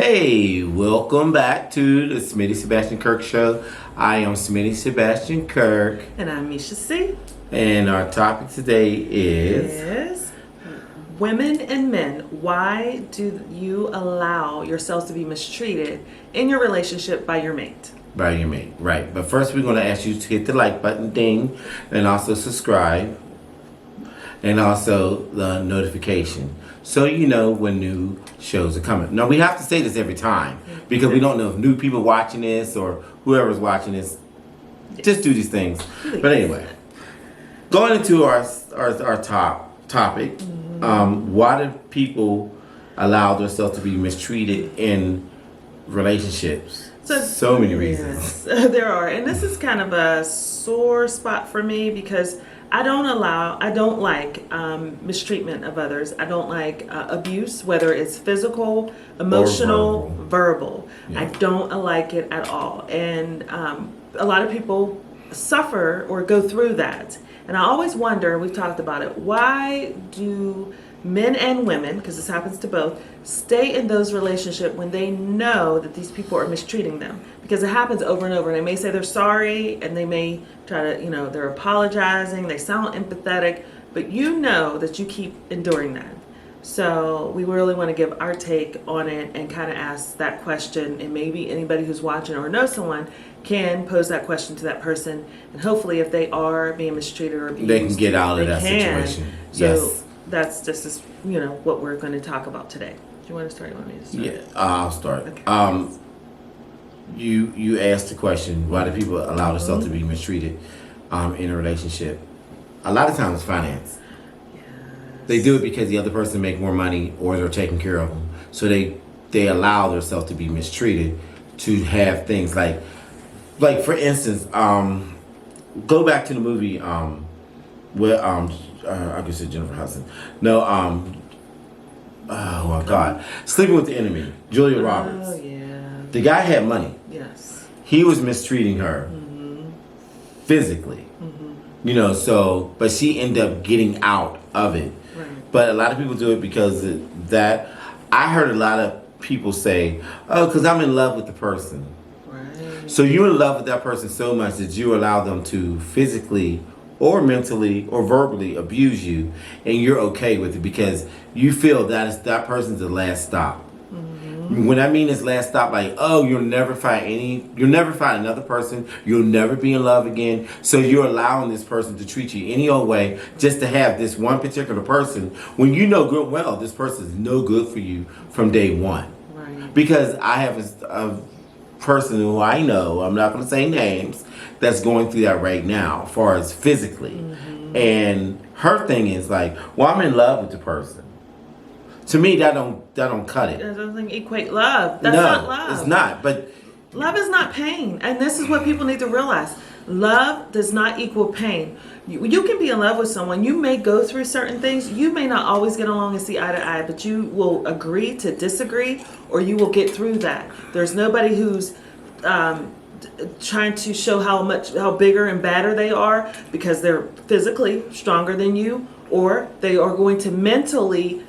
Hey, welcome back to the Smitty Sebastian Kirk Show. I am Smitty Sebastian Kirk. And I'm Misha C. And our topic today is women and men. Why do you allow yourselves to be mistreated in your relationship by your mate? By your mate, right. But first we're going to ask you to hit the like button, ding, and also subscribe. And also the notification, so you know when new shows are coming. Now, we have to say this every time because we don't know if new people watching this or whoever's watching this. Just do these things. But anyway, going into our top topic, why do people allow themselves to be mistreated in relationships? So many reasons. Yes, there are. And this is kind of a sore spot for me because I don't like mistreatment of others. I don't like abuse, whether it's physical, emotional, verbal. Yeah. I don't like it at all. And a lot of people suffer or go through that. And I always wonder, we've talked about it, why do men and women, because this happens to both, stay in those relationships when they know that these people are mistreating them? Because it happens over and over. And they may say they're sorry, and they may try to, they're apologizing, they sound empathetic, but you know that you keep enduring that. So we really want to give our take on it and kind of ask that question, and maybe anybody who's watching or knows someone can pose that question to that person, and hopefully if they are being mistreated or abused, they can get out of that situation. So yes. That's just what we're going to talk about today. Do you want to start? You want me to start? Yeah, I'll start. Okay. You asked the question, why do people allow themselves to be mistreated in a relationship? A lot of times it's finance. Yes. They do it because the other person make more money or they're taking care of them. So they allow themselves to be mistreated to have things like for instance, go back to the movie where I guess it's Jennifer Hudson. No, oh my God, Sleeping with the Enemy, Julia Roberts. Oh yeah. The guy had money. Yes. He was mistreating her physically. But she ended up getting out of it. Right. But a lot of people do it because that. I heard a lot of people say, "Oh, because I'm in love with the person." Right. So you're in love with that person so much that you allow them to physically or mentally or verbally abuse you, and you're okay with it because you feel that person's the last stop. When I mean this last stop, like, oh, you'll never find another person, you'll never be in love again. So you're allowing this person to treat you any old way just to have this one particular person when you know good well this person is no good for you from day one. Right. Because I have a person who I know, I'm not going to say names, that's going through that right now as far as physically. And her thing is like, well, I'm in love with the person. To me, that don't cut it. That doesn't equate love. That's not love. It's not. But love is not pain, and this is what people need to realize. Love does not equal pain. You can be in love with someone. You may go through certain things. You may not always get along and see eye to eye, but you will agree to disagree, or you will get through that. There's nobody who's trying to show how bigger and badder they are because they're physically stronger than you, or they are going to mentally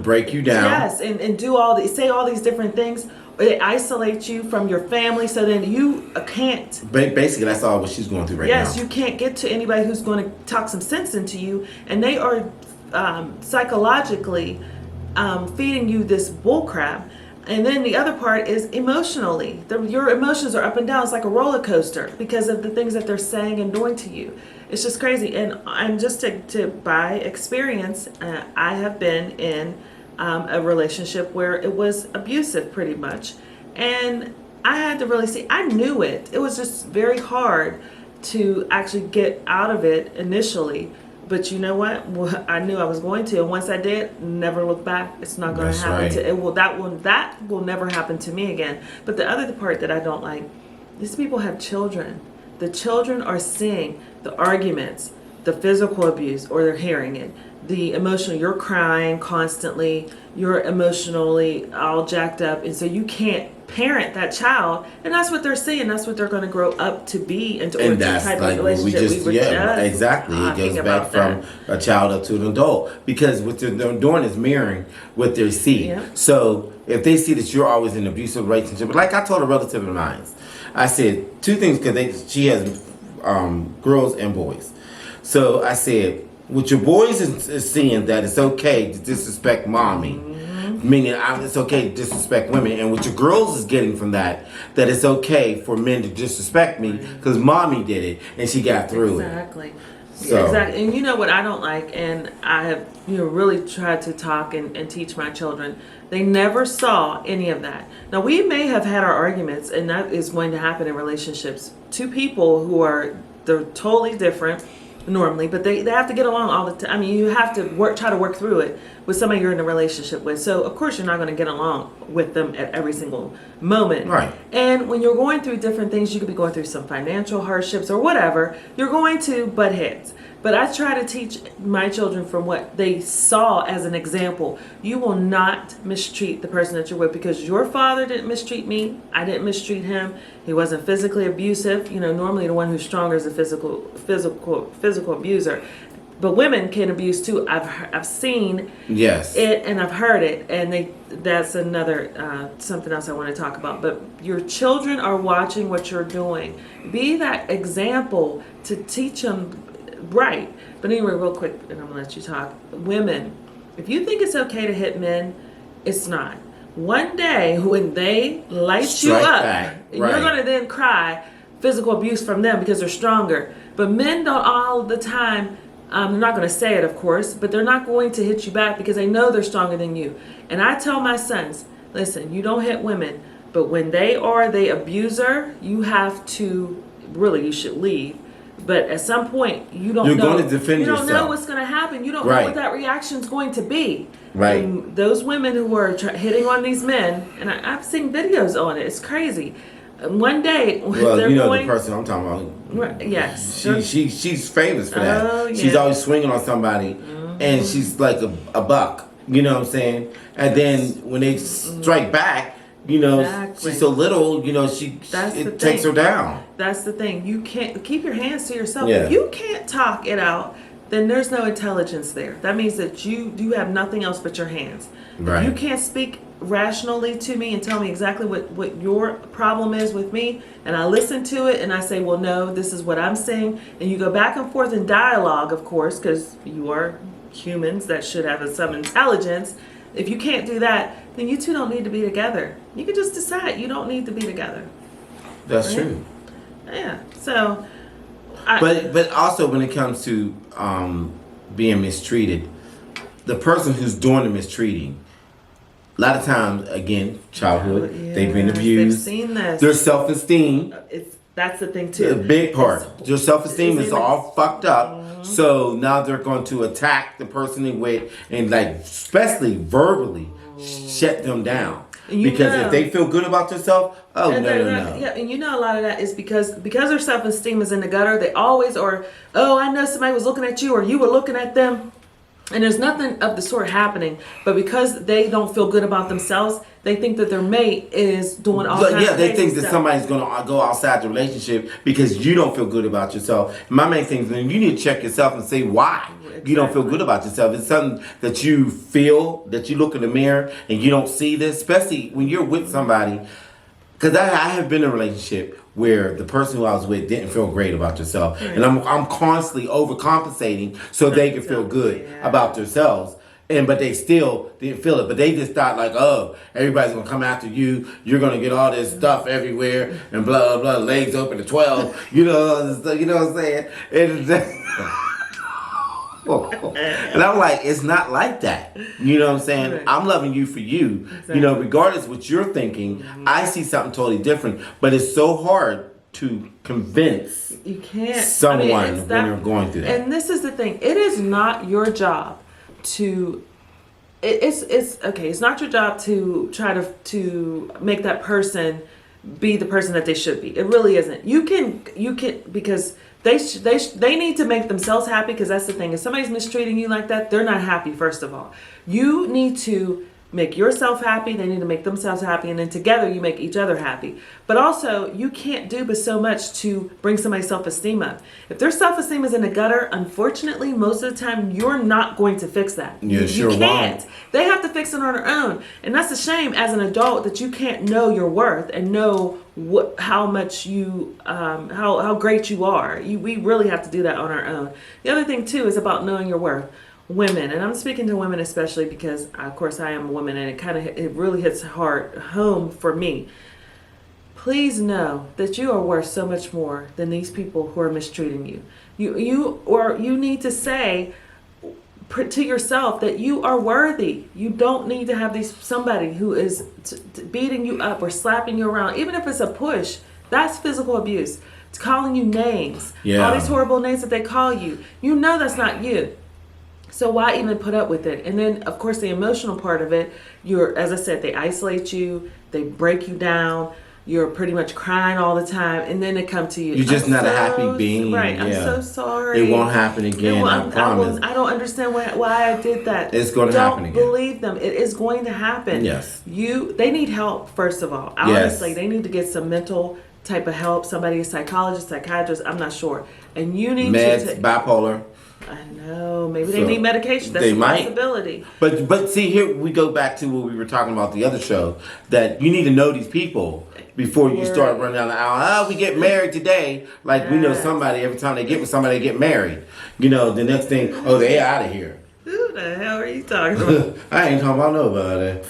break you down. Yes, and say all these different things. It isolates you from your family, so then you can't. Basically, that's all what she's going through right now. Yes, you can't get to anybody who's going to talk some sense into you, and they are psychologically feeding you this bull crap. And then the other part is emotionally. Your emotions are up and down. It's like a roller coaster because of the things that they're saying and doing to you. It's just crazy. And just to by experience, I have been in a relationship where it was abusive pretty much. And I had to really see, I knew it. It was just very hard to actually get out of it initially. But you know what? Well, I knew I was going to, and once I did, never look back. It's not going to happen. Right. That will never happen to me again. But the other part that I don't like, these people have children. The children are seeing the arguments, the physical abuse, or they're hearing it. the emotional, you're crying constantly, you're emotionally all jacked up, and so you can't parent that child, and that's what they're seeing. That's what they're going to grow up to be, and And that's type like of what we relationship just, were yeah, just exactly. It talking goes back about from that. a child up to an adult because what they're doing is mirroring what they see. Yeah. So if they see that you're always in an abusive relationship, like I told a relative of mine, I said two things because she has girls and boys. So I said, with your boys is seeing that it's okay to disrespect mommy, meaning it's okay to disrespect women, and what your girls is getting from that it's okay for men to disrespect me because mommy did it and she got through Exactly. So- Exactly. And you know what I don't like, and I have really tried to talk and teach my children. They never saw any of that. Now we may have had our arguments, and that is going to happen in relationships. Two people they're totally different normally, but they have to get along all the time. I mean, you have to try to work through it with somebody you're in a relationship with. So of course you're not going to get along with them at every single moment. Right. And when you're going through different things, you could be going through some financial hardships or whatever, you're going to butt heads. But I try to teach my children from what they saw as an example. You will not mistreat the person that you're with, because your father didn't mistreat me. I didn't mistreat him. He wasn't physically abusive. Normally the one who's stronger is a physical abuser. But women can abuse too. I've seen Yes. it, and I've heard it, and that's another something else I want to talk about. But your children are watching what you're doing. Be that example to teach them right. But anyway, real quick, and I'm gonna let you talk. Women, if you think it's okay to hit men, it's not. One day when they light Strike you up, back. and Right. you're gonna then cry physical abuse from them because they're stronger. But men don't all the time. They're not going to say it, of course, but they're not going to hit you back because they know they're stronger than you. And I tell my sons, listen, you don't hit women, but when they are the abuser, you have to, really, you should leave. But at some point, you don't You're know. going to defend you don't know yourself. what's going to happen. You don't know Right. what that reaction is going to be. Right. And those women who are hitting on these men, and I've seen videos on it, it's crazy. And one day, Well, they're you know going, the person I'm talking about. Right, yes. She's famous for that. Oh, yeah. She's always swinging on somebody, and she's like a buck. You know what I'm saying? And then when they strike back, Exactly. she's so little. That's the it takes her thing. down. That's the thing. You can't keep your hands to yourself. Yeah. If you can't talk it out, then there's no intelligence there. That means that you have nothing else but your hands. Right. If you can't speak rationally to me and tell me exactly what your problem is with me, and I listen to it and I say, well, no, this is what I'm saying, and you go back and forth in dialogue, of course, because you are humans that should have some intelligence. If you can't do that, then you two don't need to be together. You can just decide you don't need to be together. That's Right. true. Yeah. So, But also when it comes to being mistreated, the person who's doing the mistreating, a lot of times, again, childhood, they've been Yes, abused. They've seen this. Their self-esteem, That's the thing a too. big part. Your self-esteem It's is even- all fucked up. So now they're going to attack the person they with and especially verbally shut them down. You Because know. if they feel good about themselves, no. Yeah, and you know a lot of that is because their self-esteem is in the gutter. They always are. Oh, I know somebody was looking at you, or you were looking at them. And there's nothing of the sort happening, but because they don't feel good about themselves, they think that their mate is doing all kinds of they crazy think that stuff. somebody's going to go outside the relationship because you don't feel good about yourself. My main thing is then you need to check yourself and say why you don't feel good about yourself. It's something that you feel, that you look in the mirror and you don't see this, especially when you're with somebody. Because I have been in a relationship where the person who I was with didn't feel great about themselves. And I'm constantly overcompensating so they can feel good about themselves. But they still didn't feel it. But they just thought oh, everybody's going to come after you. You're going to get all this stuff everywhere and blah, blah, blah, legs open to 12. You know what I'm saying? And I'm like, it's not like that. You know what I'm saying? Right. I'm loving you for you. Exactly. Regardless what you're thinking, I see something totally different. But it's so hard to convince You can't someone it's when they're going through that. And this is the thing. It is not your job to. It's okay. It's not your job to try to make that person be the person that they should be. It really isn't. You can because They need to make themselves happy, because that's the thing. If somebody's mistreating you like that, they're not happy. First of all, you need to make yourself happy. They need to make themselves happy, and then together you make each other happy. But also, you can't do but so much to bring somebody's self-esteem up. If their self-esteem is in the gutter, unfortunately, most of the time you're not going to fix that. You sure can't. won't. They have to fix it on their own, and that's a shame as an adult that you can't know your worth and know how much you how great you are. We really have to do that on our own. The other thing too is about knowing your worth. Women, and I'm speaking to women especially because of course I am a woman, and it really hits home for me. Please know that you are worth so much more than these people who are mistreating you. You need to say to yourself that you are worthy. You don't need to have somebody who is beating you up or slapping you around, even if it's a push. That's physical abuse. It's calling you names, all these horrible names that they call you. You know that's not you. So why even put up with it? And then, of course, the emotional part of it, as I said, they isolate you, they break you down, you're pretty much crying all the time, and then they come to you. You're just not a happy being. Right, I'm so sorry. It won't happen again, I promise. I don't understand why I did that. It's going to happen again. Don't believe them. It is going to happen. Yes. They need help, first of all. Honestly, they need to get some mental type of help. Somebody, a psychologist, psychiatrist, I'm not sure. And you need meds, bipolar. I know. Maybe they need medication. That's a possibility. But see, here we go back to what we were talking about the other show, that you need to know these people before you start running down the aisle. We get married today. Like, we know somebody, every time they get with somebody, they get married. You know, the next thing, they out of here. Who the hell are you talking about? I ain't talking about nobody.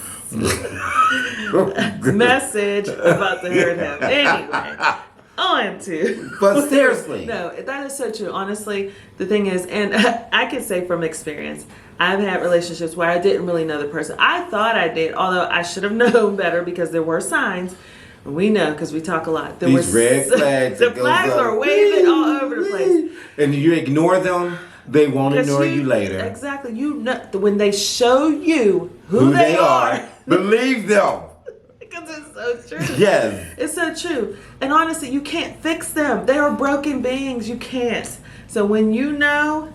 Message about to hurt him. Anyway. On to. But seriously. No, that is so true. Honestly, the thing is, and I can say from experience, I've had relationships where I didn't really know the person. I thought I did, although I should have known better, because there were signs. We know because we talk a lot. These red flags. The flags are waving all over the place. And you ignore them, they won't ignore you later. Exactly. You know, when they show you who they are, believe them. Because it's so true. Yes. It's so true. And honestly, you can't fix them. They are broken beings. You can't. So when you know,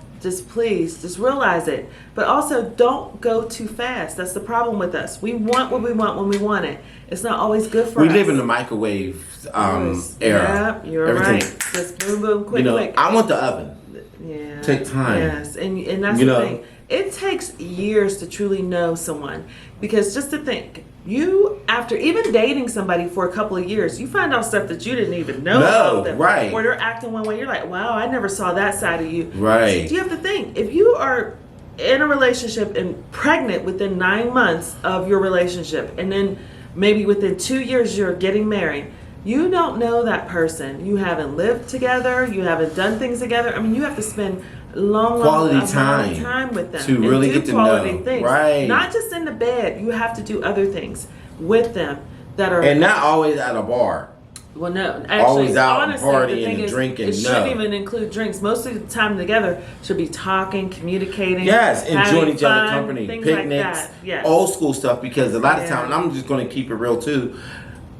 please realize it. But also, don't go too fast. That's the problem with us. We want what we want when we want it. It's not always good for us. We live in the microwave era. Yeah, you're right. Just boom, boom, quick, quick. I want the oven. Yeah. Take time. Yes, and that's the thing. It takes years to truly know someone, because just to think, after even dating somebody for a couple of years, you find out stuff that you didn't even know about them. Right. Or they're acting one way. You're like, wow, I never saw that side of you. Right. So you have to think, if you are in a relationship and pregnant within 9 months of your relationship, and then maybe within 2 years you're getting married, you don't know that person. You haven't lived together. You haven't done things together. I mean, you have to spend quality time with them to really get to know. Things. Right. Not just in the bed. You have to do other things with them that are, and not always at a bar. Well, no, actually, always out honestly, partying and drinking. It shouldn't even include drinks. Most of the time together should be talking, communicating. Yes, enjoying each other's fun, company, things picnics, like that. Yes. Old school stuff. Because a lot of times, and I'm just going to keep it real too.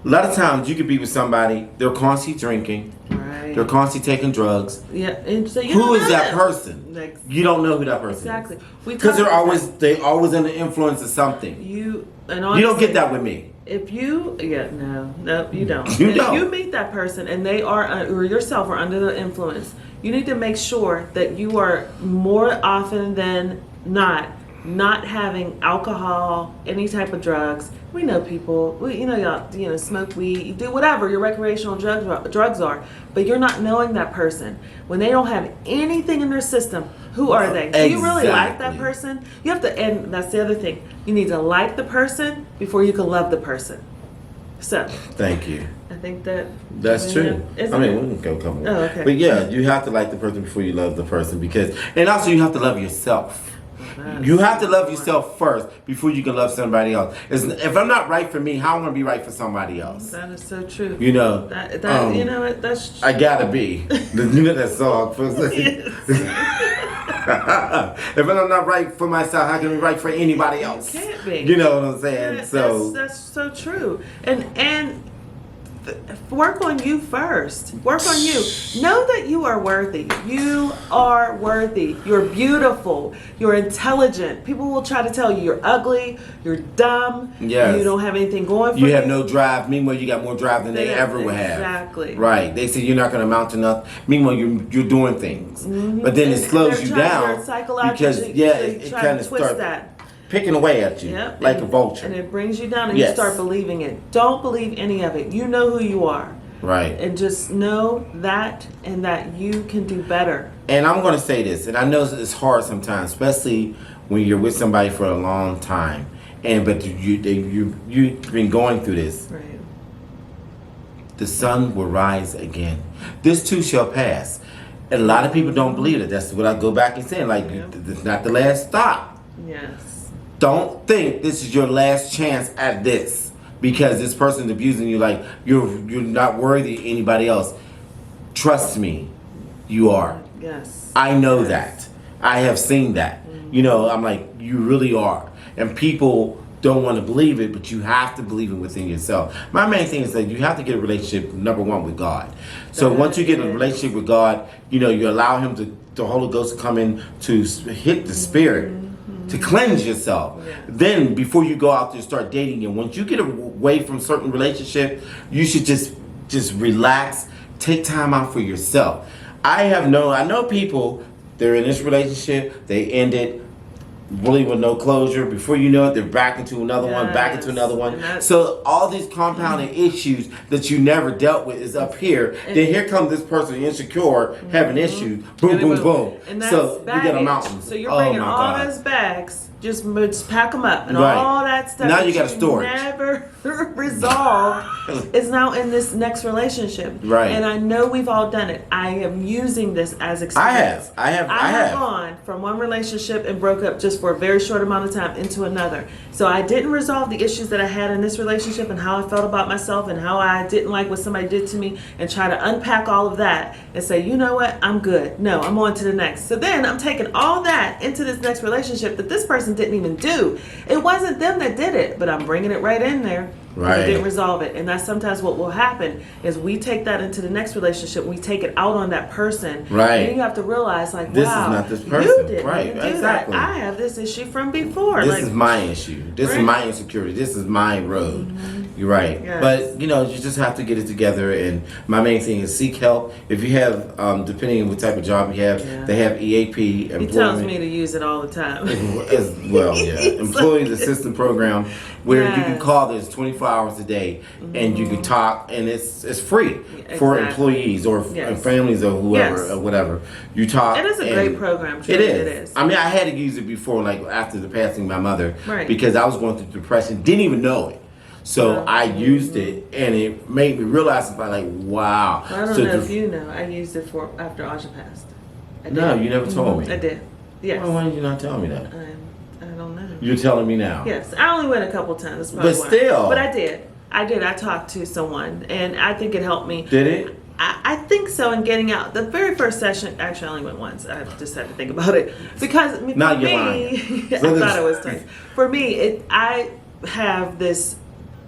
A lot of times, you could be with somebody, they're constantly drinking, right. They're constantly taking drugs. Yeah, and so who is that person? You don't know who that person is. Because they always under the influence of something. You don't get that with me. If you, no, you don't. You if don't. you meet that person and they are, or yourself are under the influence, you need to make sure that you are more often than not having alcohol, any type of drugs. We know people, y'all, smoke weed, you do whatever your recreational drugs are, but you're not knowing that person. When they don't have anything in their system, who are they? Do you really like that person? You have to, and that's the other thing. You need to like the person before you can love the person. So. Thank you. I think that's true. We can go come on. Oh, okay. But yeah, you have to like the person before you love the person, and also you have to love yourself. You have to love yourself first before you can love somebody else. If I'm not right for me, how am I going to be right for somebody else? That is so true. That's I gotta be. You know that song. If I'm not right for myself, how can I be right for anybody else? You can't be. You know what I'm saying? Yeah, that's so true. And work on you first. Work on you. Know that you are worthy. You are worthy. You're beautiful. You're intelligent. People will try to tell you you're ugly, you're dumb, Yes. you don't have anything going for you. You have no drive. Meanwhile, you got more drive than they ever would have. Exactly. Right. They say you're not going to amount to nothing. Meanwhile, you're doing things. But then it slows you down because, it kind of starts picking away at you like a vulture. And it brings you down and Yes. you start believing it. Don't believe any of it. You know who you are. Right. And just know that and that you can do better. And I'm going to say this, and I know it's hard sometimes, especially when you're with somebody for a long time, but you've been going through this. Right. The sun will rise again. This too shall pass. And a lot of people don't believe it. That's what I go back and say. Like, it's not the last stop. Yes. Don't think this is your last chance at this because this person's abusing you like you're not worthy of anybody else. Trust me, you are. Yes. I know that. I have seen that. I'm like, you really are. And people don't want to believe it, but you have to believe it within yourself. My main thing is that you have to get a relationship, number one, with God. So once you get a relationship with God, you allow Him the Holy Ghost to come in to hit the spirit, to cleanse yourself. Yeah. Then before you go out there and start dating, and once you get away from certain relationship, you should just relax, take time out for yourself. I know people, they're in this relationship, they end it really with no closure. Before you know it, they're back into another one, back into another one. So all these compounding issues that you never dealt with is up here. Then here comes this person insecure, having issues. Boom, boom, boom. And that's so baggage. you get a mountain. So you're bringing all those bags, just pack them up, and all that stuff. Now you got a storage. Never resolved is now in this next relationship. Right. And I know we've all done it. I am using this as experience. I have gone from one relationship and broke up just for a very short amount of time into another. So I didn't resolve the issues that I had in this relationship and how I felt about myself and how I didn't like what somebody did to me, and try to unpack all of that and say, you know what, I'm good. No, I'm on to the next. So then I'm taking all that into this next relationship that this person didn't even do. It wasn't them that did it, but I'm bringing it right in there. Right. I didn't resolve it. And that's sometimes what will happen is we take that into the next relationship. We take it out on that person. Right. And you have to realize, like, this wow, is not this person. You didn't right. do Exactly. that. I have this issue from before. This is my issue. This is my insecurity. This is my road. You're right. Yes. But, you just have to get it together. And my main thing is seek help. If you have, depending on what type of job you have, they have EAP. He tells me to use it all the time. As well, yeah. Employee Assistance Program, where you can call this 24 hours a day, and you can talk, and it's free for employees or families or whoever or whatever. You talk. It is a great program. It is. I mean, I had to use it before, like after the passing of my mother, because I was going through depression, didn't even know it. So I used it, and it made me realize about like, wow. Well, I don't know if you know. I used it for after Aja passed. No, you never told me. I did. Yes. Well, why did you not tell me that? I don't know. You're telling me now. Yes, I only went a couple times. But still. But I did. I talked to someone, and I think it helped me. Did it? I think so. In getting out, the very first session, actually, I only went once. I just had to think about it because for Not me, I thought it was nice. For me, I have this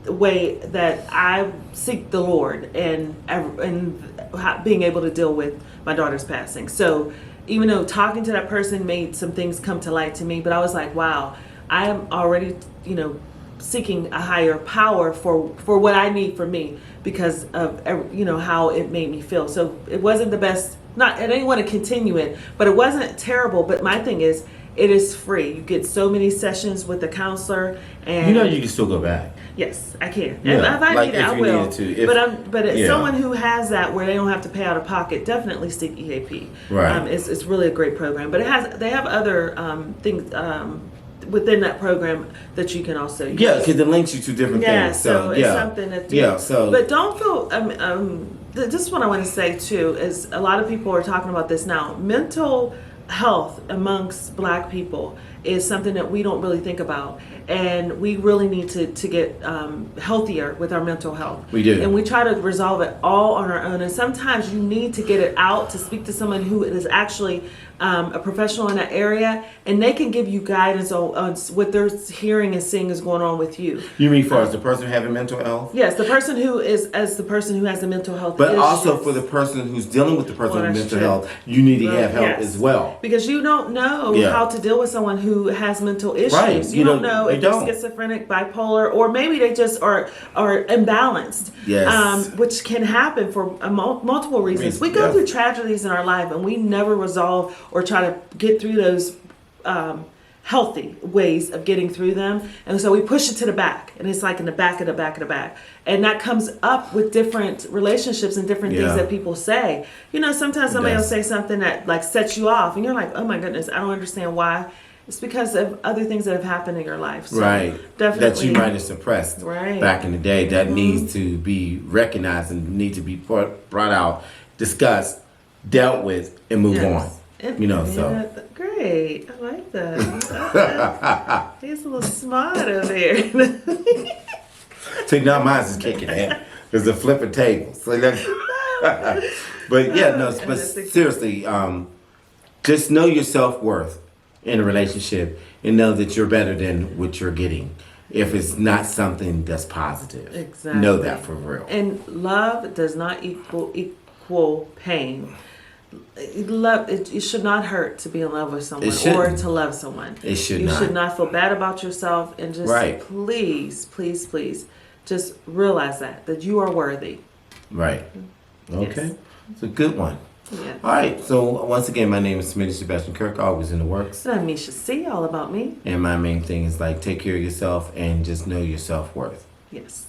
way that I seek the Lord and being able to deal with my daughter's passing. So even though talking to that person made some things come to light to me, but I was like, wow, I am already, seeking a higher power for what I need for me because of, how it made me feel. So it wasn't the best, I didn't want to continue it, but it wasn't terrible. But my thing is, it is free. You get so many sessions with the counselor, and you can still go back. Yes, I can. Yeah, And if I need it, I will. But someone who has that where they don't have to pay out of pocket, definitely seek EAP. Right. It's really a great program. But they have other things within that program that you can also use. Yeah, because it links you to different things. So it's something that but don't feel. This is what I want to say too. Is a lot of people are talking about this now. Mental health amongst Black people is something that we don't really think about, and we really need to get healthier with our mental health. We do, and we try to resolve it all on our own. And sometimes you need to get it out to speak to someone who is actually a professional in that area, and they can give you guidance on what they're hearing and seeing is going on with you. You mean for as the person having mental health? Yes, the person who is as the person who has the mental health But issues. also for the person who's dealing with the person Well, with that's mental true. health, you need to Well, have help yes. as well. Because you don't know Yeah. how to deal with someone who has mental issues. Right. You You don't don't- know you if don't. they're schizophrenic, bipolar, or maybe they just are imbalanced. Yes. Which can happen for multiple reasons. We go Yes. through tragedies in our life, and we never resolve or try to get through those healthy ways of getting through them. And so we push it to the back, and it's like in the back of the back of the back. And that comes up with different relationships and different Yeah. things that people say. You know, sometimes somebody will does. say something that like sets you off, and you're like, oh my goodness, I don't understand why. It's because of other things that have happened in your life. So Right. definitely. That you might have suppressed Right. back in the day that needs to be recognized and need to be brought out, discussed, dealt with, and move Yes. on. And- You know, yeah, so. great. I like that. He's a little smart over here. See, now mine's is kicking in. There's a flipping table. So that's, but yeah, no, but seriously, just know your self-worth in a relationship and know that you're better than what you're getting. If it's not something that's positive. Exactly. Know that for real. And love does not equal pain. Love it should not hurt to be in love with someone It shouldn't. or to love someone. It should you not. should not feel bad about yourself, and just Right. please, please, please, just realize that you are worthy. Right. Okay. Yes. It's a good one. Yeah. All right. So once again, my name is Smitty Sebastian Kirk, always in the works. And I'm Misha C. All about me. And my main thing is like take care of yourself and just know your self-worth. Yes.